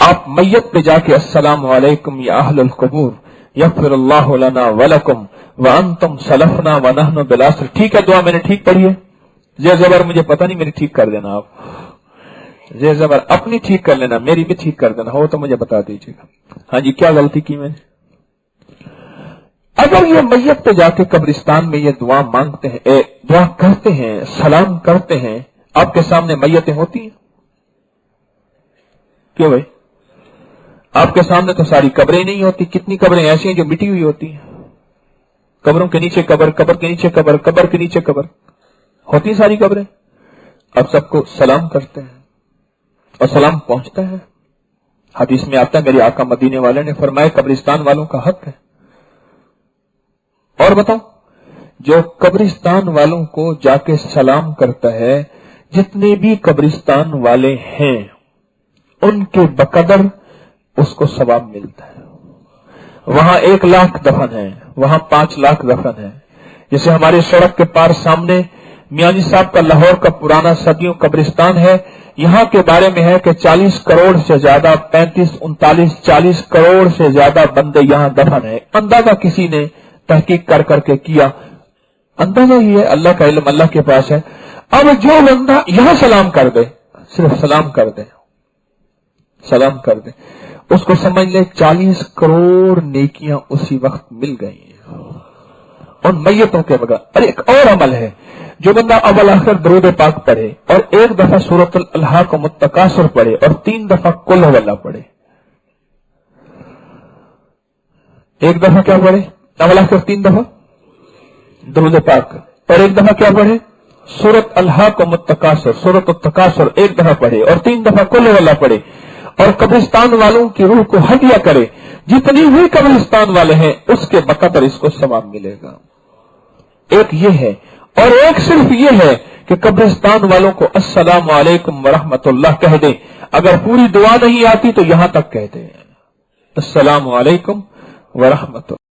आप मैयत पे जाके अस्सलामु अलैकुम या अहलुल कुबूर यग़फिरुल्लाहु लना व लकुम व अंतुम सलफना व नहनु बिल अस्र। ठीक है, दुआ मैंने ठीक पढ़ी है। जे ज़बर मुझे पता नहीं, मेरी ठीक कर देना आप। जे ज़बर अपनी ठीक कर लेना, मेरी भी ठीक कर देना, हो तो मुझे बता दीजिएगा। हाँ जी, क्या गलती की मैंने? अगर ये मैयत पे जाके कब्रिस्तान में ये दुआ मांगते हैं, दुआ करते हैं, सलाम करते हैं, आपके सामने मैयतें होती हैं? क्यों भाई? आपके सामने तो सारी कब्रें नहीं होती। कितनी कब्रें ऐसी हैं जो मिटी हुई होती हैं। कब्रों के नीचे कब्र, कब्र के नीचे कब्र, कब्र के नीचे कब्र होती सारी कब्रें। अब सबको सलाम करते हैं और सलाम पहुंचता है। हदीस में आता है, मेरे आका मदीने वाले ने फरमाया कब्रिस्तान वालों का हक है। और बताओ, जो कब्रिस्तान वालों को जाके सलाम करता है, जितने भी कब्रिस्तान वाले हैं उनके बकदर उसको सवाब मिलता है। वहां 1 लाख दफन है, वहां 5 लाख दफन है। जैसे हमारे सड़क के पार सामने मियाजी साहब का लाहौर का पुराना सदियों कब्रिस्तान है। यहां के बारे में है कि 40 करोड़ से ज्यादा, 35, 39, 40 करोड़ से ज्यादा बंदे यहां दफन है। अंदाजा किसी ने तहकीक कर करके किया, अंदाजा ही है, अल्लाह का इल्म अल्लाह के पास है। अब जो बंदा यहां सलाम कर दे, सिर्फ सलाम कर दे, सलाम कर दे, उसको समझ ले 40 करोड़ नेकियां उसी वक्त मिल गई हैं उन मैयतों के बगैर। अरे एक और अमल है, जो बंदा अव्वल आखिर दरूद पाक पढ़े और 1 दफा सूरतुल अल्हाकुम तकासुर पढ़े और 3 दफा कुल हुवल्लाह पढ़े। 1 दफा क्या पढ़े? अव्वल आखिर 3 दफा दरूद पाक, और 1 दफा क्या पढ़े? सूरत अल्हाकुम तकासुर, सूरत तकासुर 1 दफा पढ़े और 3 दफा कुल हुवल्लाह पढ़े। और कब्रिस्तान वालों की रूह को हदिया करे। जितनी भी कब्रिस्तान वाले हैं उसके बकदर इसको सवाब मिलेगा। एक ये है, और एक सिर्फ ये है कि कब्रिस्तान वालों को अस्सलामु अलैकुम व रहमतुल्लाह कह दे। अगर पूरी दुआ नहीं आती तो यहां तक कह दे, अस्सलामु अलैकुम व रहमतुल्लाह।